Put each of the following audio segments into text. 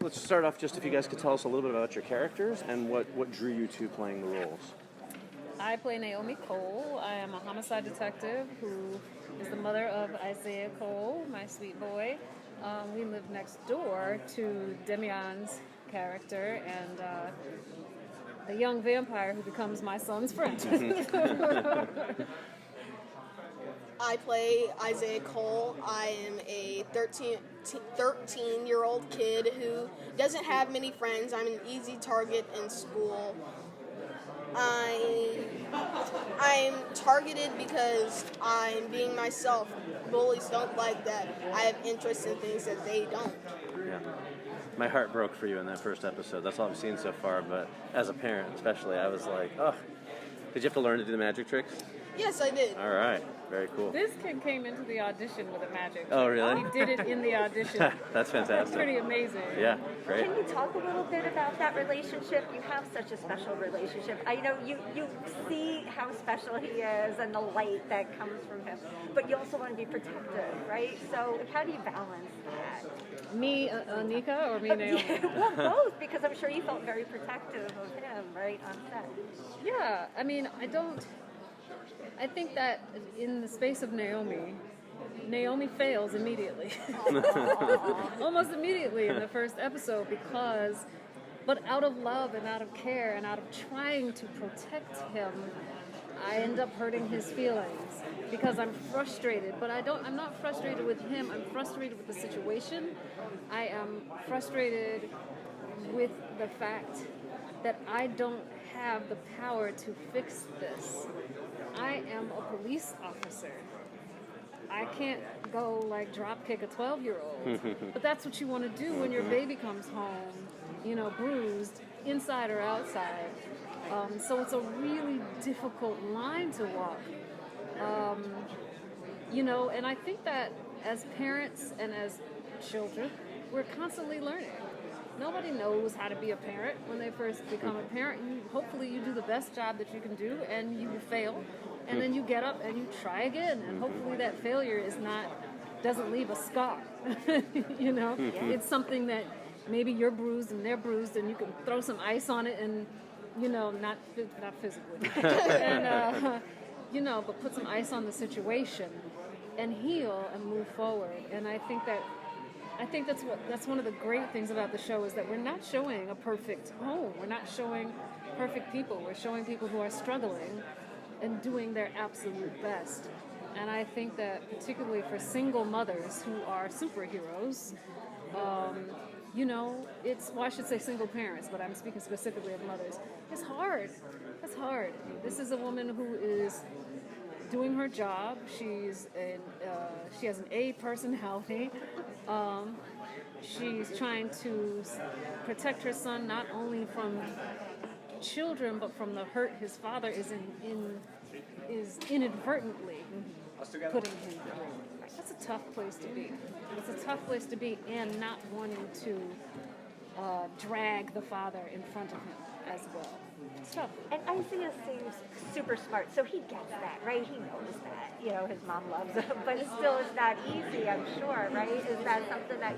let's start off just if you guys could tell us a little bit about your characters and what drew you to playing the roles. I play Naomi Cole. I am a homicide detective who is the mother of Isaiah Cole, my sweet boy. We live next door to Demian's character and the young vampire who becomes my son's friend. I play Isaiah Cole. I am a 13-year-old kid who doesn't have many friends. I'm an easy target in school. I'm targeted because I'm being myself. Bullies don't like that. I have interests in things that they don't. Yeah. My heart broke for you in that first episode. That's all I've seen so far, but as a parent especially, I was like, oh. Did you have to learn to do the magic tricks? Yes, I did. All right. Very cool. This kid came into the audition with a magic. Oh, really? He did it in the audition. That's fantastic. That's pretty amazing. Yeah, great. Can you talk a little bit about that relationship? You have such a special relationship. I know you see how special he is and the light that comes from him, but you also want to be protective, right? So how do you balance that? Me, Anika, or me, Naomi? Well, both, because I'm sure you felt very protective of him, right, on set. Yeah, I mean, I think that in the space of Naomi fails immediately. Almost immediately in the first episode but out of love and out of care and out of trying to protect him, I end up hurting his feelings because I'm frustrated. But I'm not frustrated with him, I'm frustrated with the situation. I am frustrated with the fact that I don't have the power to fix this. I am a police officer. I can't go drop kick a 12-year-old. But that's what you want to do when your baby comes home, bruised, inside or outside. So it's a really difficult line to walk. And I think that as parents and as children, we're constantly learning. Nobody knows how to be a parent when they first become a parent. Hopefully you do the best job that you can do and you fail. And then you get up and you try again. And hopefully that failure doesn't leave a scar. It's something that maybe you're bruised and they're bruised and you can throw some ice on it and, not physically. And, but put some ice on the situation and heal and move forward. And I think that's one of the great things about the show is that we're not showing a perfect home. We're not showing perfect people. We're showing people who are struggling and doing their absolute best. And I think that particularly for single mothers who are superheroes, I should say single parents, but I'm speaking specifically of mothers. It's hard. It's hard. This is a woman who is doing her job. She has an A personality. She's trying to protect her son not only from children, but from the hurt his father is inadvertently putting him through. That's a tough place to be. It's a tough place to be, and not wanting to drag the father in front of him as well. It's tough. And Isaiah seems super smart, so he gets that, right? He knows that, his mom loves him, but still it's not easy, I'm sure, right? Is that something that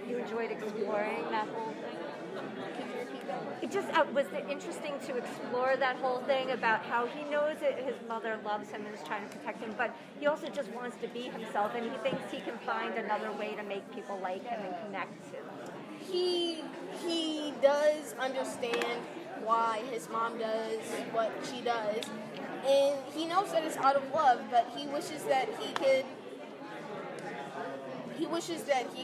you enjoyed exploring, that whole thing? It just was it interesting to explore that whole thing about how he knows that his mother loves him and is trying to protect him, but he also just wants to be himself, and he thinks he can find another way to make people like him and connect to him. He does understand why his mom does what she does, and he knows that it's out of love, but he wishes that he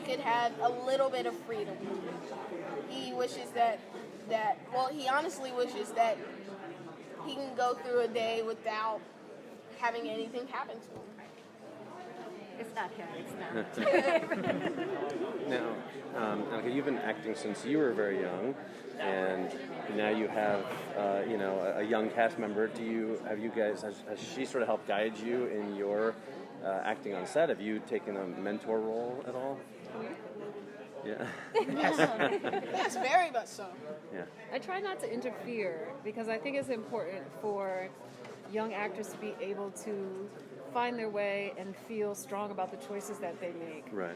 could have a little bit of freedom. He wishes he honestly wishes that he can go through a day without having anything happen to him. It's not him, it's not. Now, okay, you've been acting since you were very young, and now you have, a young cast member. Has she sort of helped guide you in your acting on set? Have you taken a mentor role at all? Yeah. Yes, very much so. Yeah. I try not to interfere because I think it's important for young actors to be able to find their way and feel strong about the choices that they make. Right.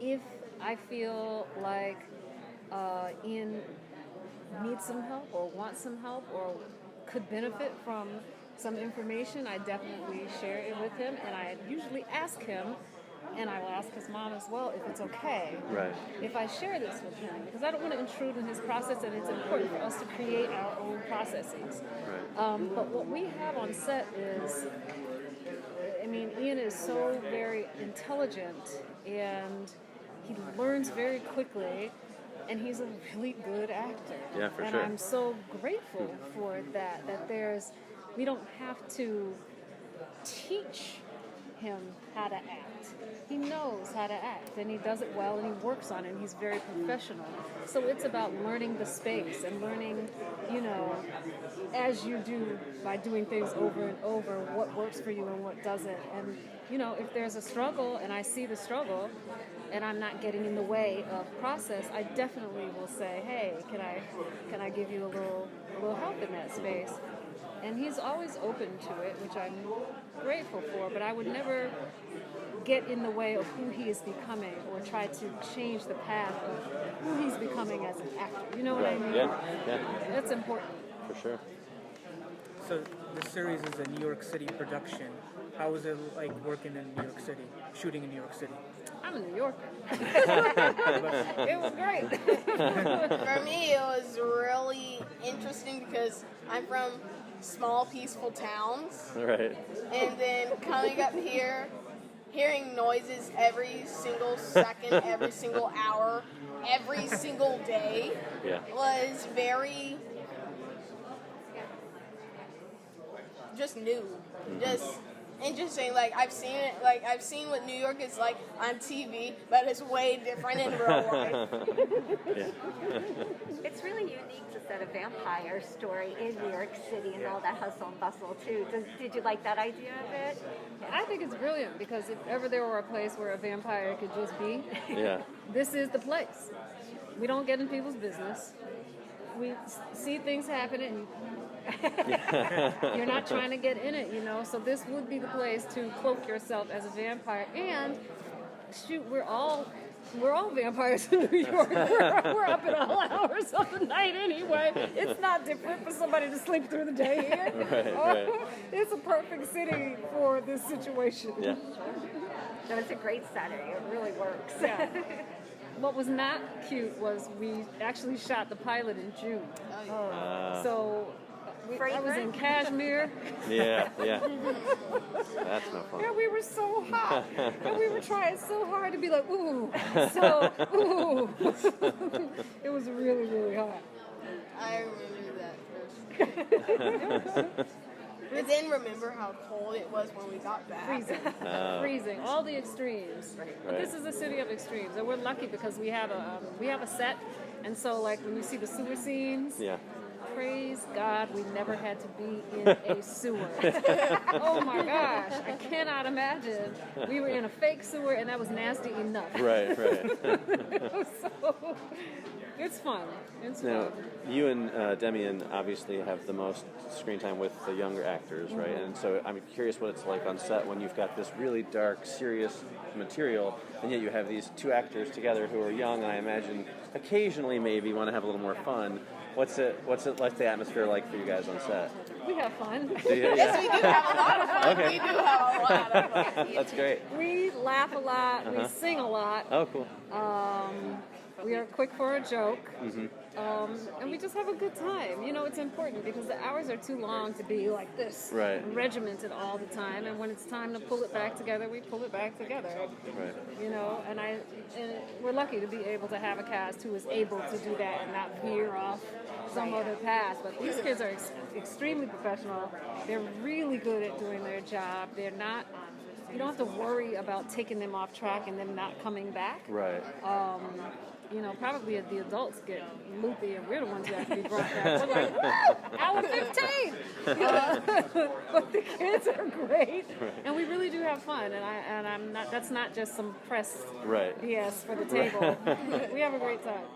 If I feel like Ian needs some help or wants some help or could benefit from some information, I definitely share it with him, and I usually ask him, and I will ask his mom as well if it's okay Right. if I share this with him, because I don't want to intrude in his process, and it's important for us to create our own processes. Right. But what we have on set is, I mean, Ian is so very intelligent, and he learns very quickly, and he's a really good actor. Yeah, for and sure. I'm so grateful for that we don't have to teach him how to act. He knows how to act, and he does it well, and he works on it, and he's very professional. So it's about learning the space and learning, as you do by doing things over and over, what works for you and what doesn't. And, if there's a struggle and I see the struggle and I'm not getting in the way of process, I definitely will say, hey, can I give you a little help in that space? And he's always open to it, which I'm grateful for, but I would never get in the way of who he is becoming or try to change the path of who he's becoming as an actor. You know what I mean? Yeah. That's important. For sure. So the series is a New York City production. How was it like working in New York City, shooting in New York City? I'm a New Yorker. It was great. For me, it was really interesting because I'm from small, peaceful towns. Right. And then coming up here, hearing noises every single second, every single hour, every single day Yeah. was very just new. Just interesting. I've seen what New York is like on TV, but it's way different in real life. Yeah. It's really unique to set a vampire story in New York City and all that hustle and bustle too. Did you like that idea of it? I think it's brilliant because if ever there were a place where a vampire could just be, Yeah. this is the place. We don't get in people's business. We see things happen and you're not trying to get in it, So this would be the place to cloak yourself as a vampire. And shoot, we're all vampires in New York. We're up at all hours of the night anyway. It's not different for somebody to sleep through the day here. Right. It's a perfect city for this situation. Yeah. No, it's a great setting. It really works. Yeah. What was not cute was we actually shot the pilot in June. So I was in Kashmir. Yeah. That's no fun. And we were so hot. And we were trying so hard to be like, ooh. It was really, really hot. I remember that. And then remember how cold it was when we got back. Freezing. All the extremes. But this is a city of extremes, and we're lucky because we have a set, and so when you see the sewer scenes. Yeah. Praise God, we never had to be in a sewer. Oh my gosh, I cannot imagine. We were in a fake sewer, and that was nasty enough. Right. So, it's fun. Now, you and Demian obviously have the most screen time with the younger actors, right? And so I'm curious what it's like on set when you've got this really dark, serious material, and yet you have these two actors together who are young, and I imagine occasionally maybe want to have a little more fun. What's it like, the atmosphere like for you guys on set? We have fun. Do you? Yes, we do have a lot of fun. Okay. We do have a lot of fun. That's great. We laugh a lot. We sing a lot. Oh, cool. We are quick for a joke. And we just have a good time. It's important because the hours are too long to be like this, Right. regimented all the time. And when it's time to pull it back together, we pull it back together. Right. And we're lucky to be able to have a cast who is able to do that and not veer off some other path. But these kids are extremely professional. They're really good at doing their job. They're not. You don't have to worry about taking them off track and them not coming back. Right. Probably the adults get loopy and we're the ones who have to be brought back. We're like, woo, hour 15! But the kids are great. And we really do have fun. And I'm not, that's not just some press Right. BS for the table. We have a great time.